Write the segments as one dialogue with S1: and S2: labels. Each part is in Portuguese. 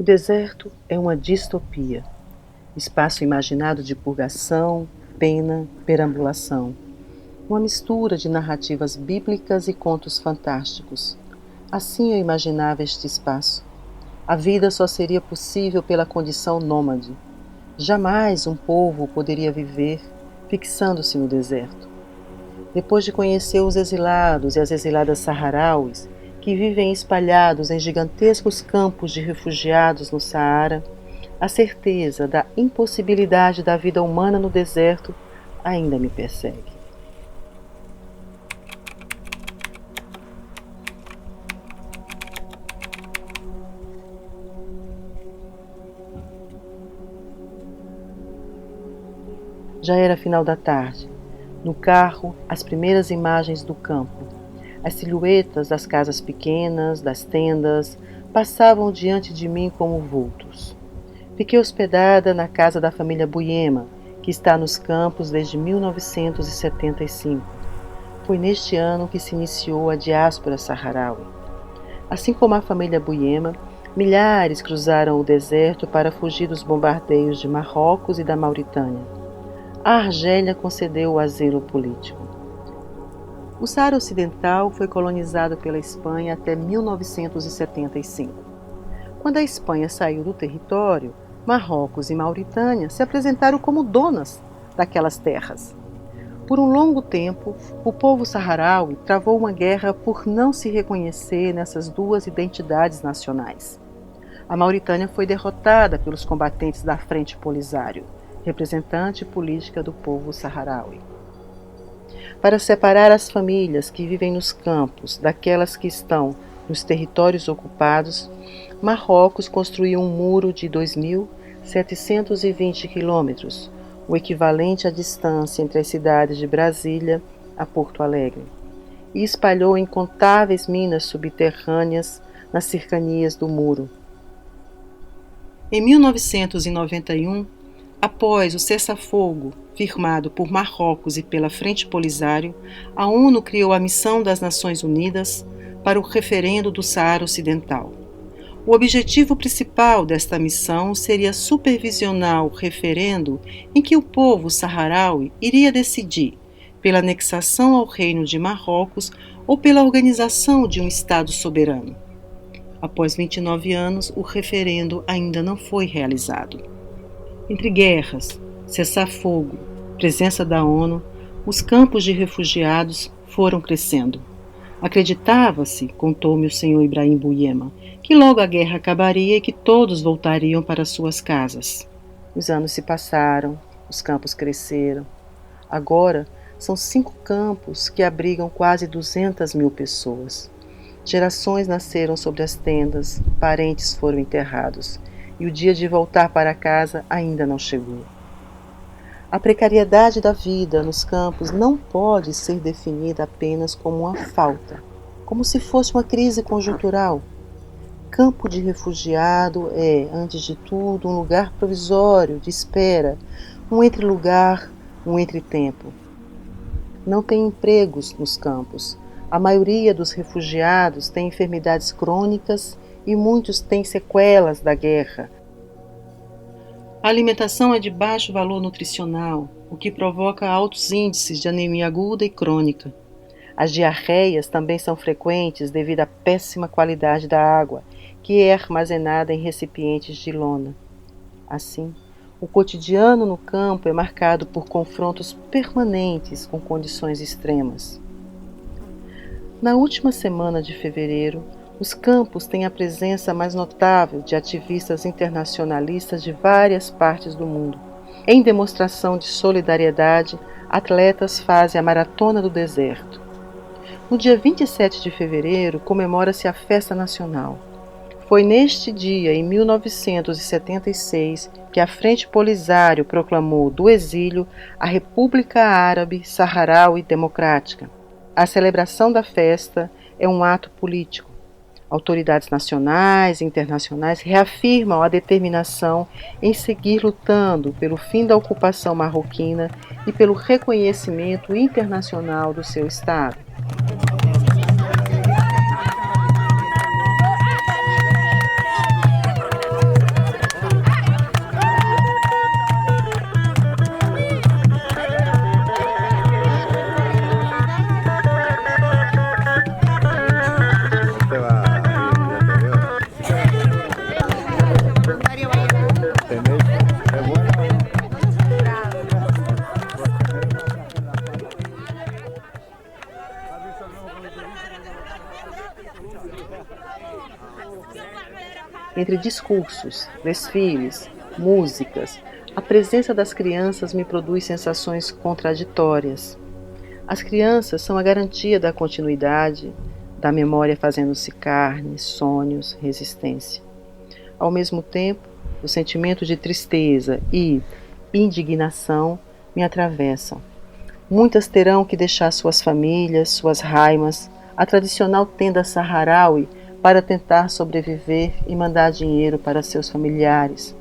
S1: deserto é uma distopia, espaço imaginado de purgação, pena, perambulação. Uma mistura de narrativas bíblicas e contos fantásticos. Assim eu imaginava este espaço. A vida só seria possível pela condição nômade. Jamais um povo poderia viver fixando-se no deserto. Depois de conhecer os exilados e as exiladas saharauis, que vivem espalhados em gigantescos campos de refugiados no Saara, a certeza da impossibilidade da vida humana no deserto ainda me persegue. Já era final da tarde. No carro, as primeiras imagens do campo. As silhuetas das casas pequenas, das tendas, passavam diante de mim como vultos. Fiquei hospedada na casa da família Buyema, que está nos campos desde 1975. Foi neste ano que se iniciou a diáspora saharaui. Assim como a família Buyema, milhares cruzaram o deserto para fugir dos bombardeios de Marrocos e da Mauritânia. A Argélia concedeu o asilo político. O Saara Ocidental foi colonizado pela Espanha até 1975. Quando a Espanha saiu do território, Marrocos e Mauritânia se apresentaram como donas daquelas terras. Por um longo tempo, o povo saharaui travou uma guerra por não se reconhecer nessas duas identidades nacionais. A Mauritânia foi derrotada pelos combatentes da Frente Polisário, representante política do povo saharaui. Para separar as famílias que vivem nos campos daquelas que estão nos territórios ocupados, Marrocos construiu um muro de 2.720 quilômetros, o equivalente à distância entre as cidades de Brasília a Porto Alegre, e espalhou incontáveis minas subterrâneas nas cercanias do muro. Em 1991, após o cessar-fogo firmado por Marrocos e pela Frente Polisário, a ONU criou a Missão das Nações Unidas para o referendo do Saara Ocidental. O objetivo principal desta missão seria supervisionar o referendo em que o povo saharaui iria decidir pela anexação ao Reino de Marrocos ou pela organização de um Estado soberano. Após 29 anos, o referendo ainda não foi realizado. Entre guerras, cessar-fogo, presença da ONU, os campos de refugiados foram crescendo. Acreditava-se, contou-me o senhor Ibrahim Buyema, que logo a guerra acabaria e que todos voltariam para suas casas. Os anos se passaram, os campos cresceram. Agora são 5 campos que abrigam quase 200 mil pessoas. Gerações nasceram sobre as tendas, parentes foram enterrados, e o dia de voltar para casa ainda não chegou. A precariedade da vida nos campos não pode ser definida apenas como uma falta, como se fosse uma crise conjuntural. Campo de refugiado é, antes de tudo, um lugar provisório, de espera, um entre-lugar, um entre-tempo. Não tem empregos nos campos. A maioria dos refugiados tem enfermidades crônicas e muitos têm sequelas da guerra. A alimentação é de baixo valor nutricional, o que provoca altos índices de anemia aguda e crônica. As diarreias também são frequentes devido à péssima qualidade da água, que é armazenada em recipientes de lona. Assim, o cotidiano no campo é marcado por confrontos permanentes com condições extremas. Na última semana de fevereiro, os campos têm a presença mais notável de ativistas internacionalistas de várias partes do mundo. Em demonstração de solidariedade, atletas fazem a Maratona do Deserto. No dia 27 de fevereiro, comemora-se a Festa Nacional. Foi neste dia, em 1976, que a Frente Polisário proclamou do exílio a República Árabe Saharaui Democrática. A celebração da festa é um ato político. Autoridades nacionais e internacionais reafirmam a determinação em seguir lutando pelo fim da ocupação marroquina e pelo reconhecimento internacional do seu Estado. entre discursos, desfiles, músicas, a presença das crianças me produz sensações contraditórias. As crianças são a garantia da continuidade, da memória fazendo-se carne, sonhos, resistência. Ao mesmo tempo, o sentimento de tristeza e indignação me atravessam. Muitas terão que deixar suas famílias, suas raimas, a tradicional tenda saharaui para tentar sobreviver e mandar dinheiro para seus familiares.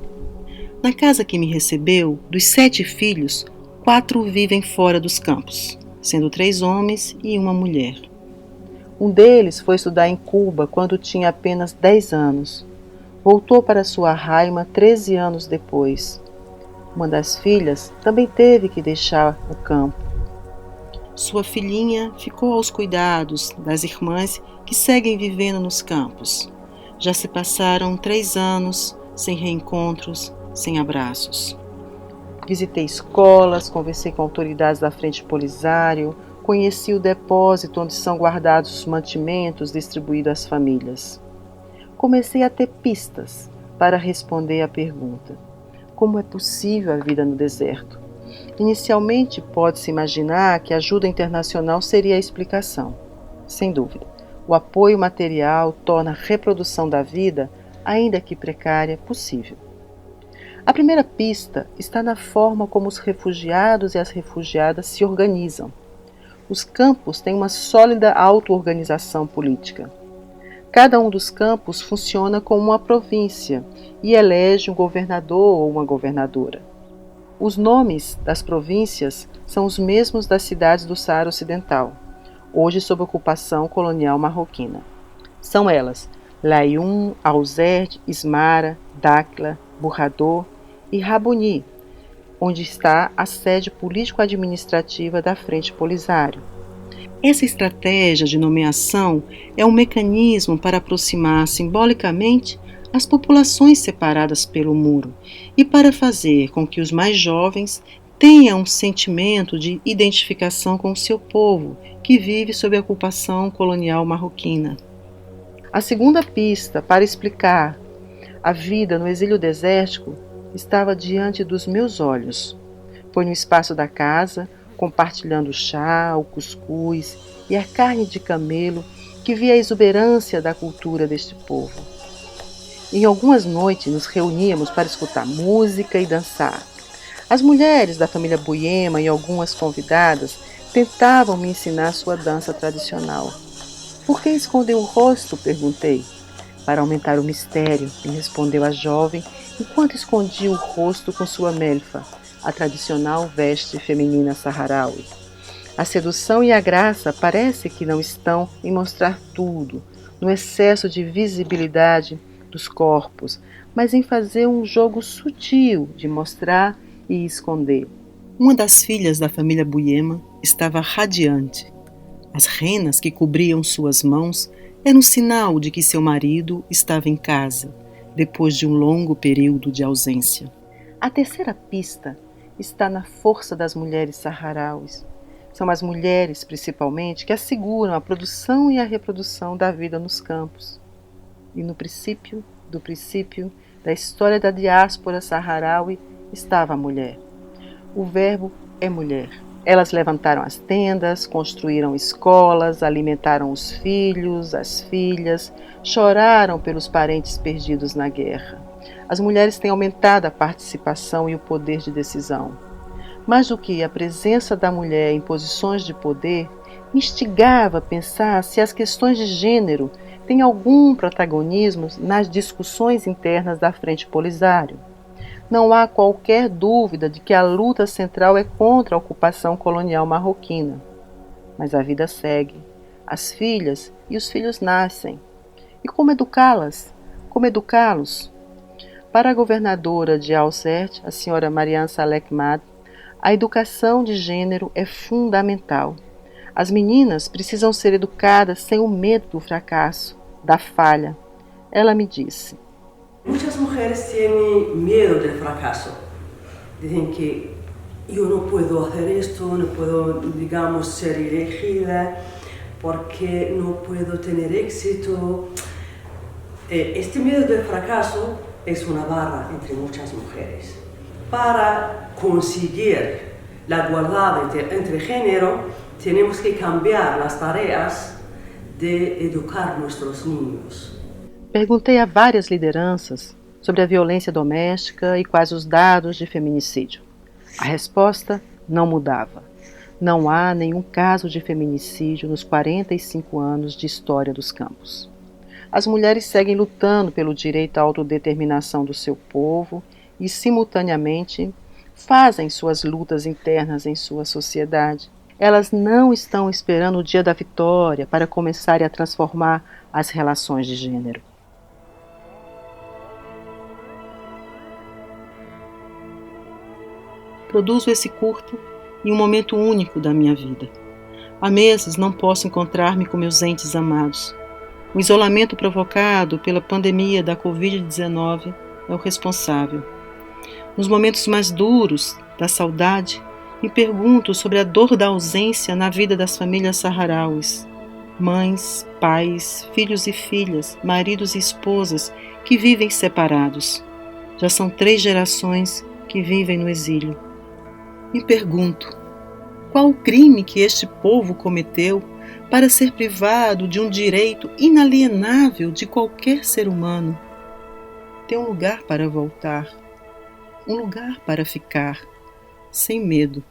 S1: Na casa que me recebeu, dos 7 filhos, 4 vivem fora dos campos, sendo 3 homens e uma mulher. Um deles foi estudar em Cuba quando tinha apenas 10 anos. Voltou para sua Raima 13 anos depois. Uma das filhas também teve que deixar o campo. Sua filhinha ficou aos cuidados das irmãs que seguem vivendo nos campos. Já se passaram 3 anos sem reencontros, sem abraços. Visitei escolas, conversei com autoridades da Frente Polisário, conheci o depósito onde são guardados os mantimentos distribuídos às famílias. Comecei a ter pistas para responder à pergunta: como é possível a vida no deserto? Inicialmente, pode-se imaginar que a ajuda internacional seria a explicação. Sem dúvida, o apoio material torna a reprodução da vida, ainda que precária, possível. A primeira pista está na forma como os refugiados e as refugiadas se organizam. Os campos têm uma sólida auto-organização política. Cada um dos campos funciona como uma província e elege um governador ou uma governadora. Os nomes das províncias são os mesmos das cidades do Saara Ocidental, hoje sob ocupação colonial marroquina. São elas Laayoune, Alzerd, Ismara, Dakhla, Burrador e Raboni, onde está a sede político-administrativa da Frente Polisário. Essa estratégia de nomeação é um mecanismo para aproximar simbolicamente as populações separadas pelo muro e para fazer com que os mais jovens tenham um sentimento de identificação com o seu povo, que vive sob a ocupação colonial marroquina. A segunda pista para explicar a vida no exílio desértico estava diante dos meus olhos. Foi no espaço da casa, compartilhando o chá, o cuscuz e a carne de camelo, que vi a exuberância da cultura deste povo. Em algumas noites nos reuníamos para escutar música e dançar. As mulheres da família Buyema e algumas convidadas tentavam me ensinar sua dança tradicional. Por que esconder o rosto? Perguntei. Para aumentar o mistério, me respondeu a jovem, enquanto escondia o rosto com sua melfa, a tradicional veste feminina saharaui. A sedução e a graça parece que não estão em mostrar tudo, no excesso de visibilidade dos corpos, mas em fazer um jogo sutil de mostrar e esconder. Uma das filhas da família Buyema estava radiante. As renas que cobriam suas mãos eram sinal de que seu marido estava em casa, depois de um longo período de ausência. A terceira pista está na força das mulheres saharauis. São as mulheres, principalmente, que asseguram a produção e a reprodução da vida nos campos. E no princípio da história da diáspora saharaui estava a mulher. O verbo é mulher. Elas levantaram as tendas, construíram escolas, alimentaram os filhos, as filhas, choraram pelos parentes perdidos na guerra. As mulheres têm aumentado a participação e o poder de decisão. Mais do que a presença da mulher em posições de poder, me instigava a pensar se as questões de gênero têm algum protagonismo nas discussões internas da Frente Polisário. Não há qualquer dúvida de que a luta central é contra a ocupação colonial marroquina. Mas a vida segue. As filhas e os filhos nascem. E como educá-las? Como educá-los? Para a governadora de Alzerd, a senhora Mariam Saleh Mad, a educação de gênero é fundamental. As meninas precisam ser educadas sem o medo do fracasso, da falha. Ela me disse:
S2: Muchas mujeres tienen miedo del fracaso. Dicen que yo no puedo hacer esto, no puedo, digamos, ser elegida porque no puedo tener éxito. Este miedo del fracaso es una barra entre muchas mujeres. Para conseguir la igualdad entre género, tenemos que cambiar las tareas de educar nuestros niños.
S1: Perguntei a várias lideranças sobre a violência doméstica e quais os dados de feminicídio. A resposta não mudava. Não há nenhum caso de feminicídio nos 45 anos de história dos campos. As mulheres seguem lutando pelo direito à autodeterminação do seu povo e, simultaneamente, fazem suas lutas internas em sua sociedade. Elas não estão esperando o dia da vitória para começarem a transformar as relações de gênero. Produzo esse curto em um momento único da minha vida. Há meses não posso encontrar-me com meus entes amados. O isolamento provocado pela pandemia da Covid-19 é o responsável. Nos momentos mais duros da saudade, me pergunto sobre a dor da ausência na vida das famílias saharauis. Mães, pais, filhos e filhas, maridos e esposas que vivem separados. Já são 3 gerações que vivem no exílio. Me pergunto, qual o crime que este povo cometeu para ser privado de um direito inalienável de qualquer ser humano? Ter um lugar para voltar, um lugar para ficar, sem medo.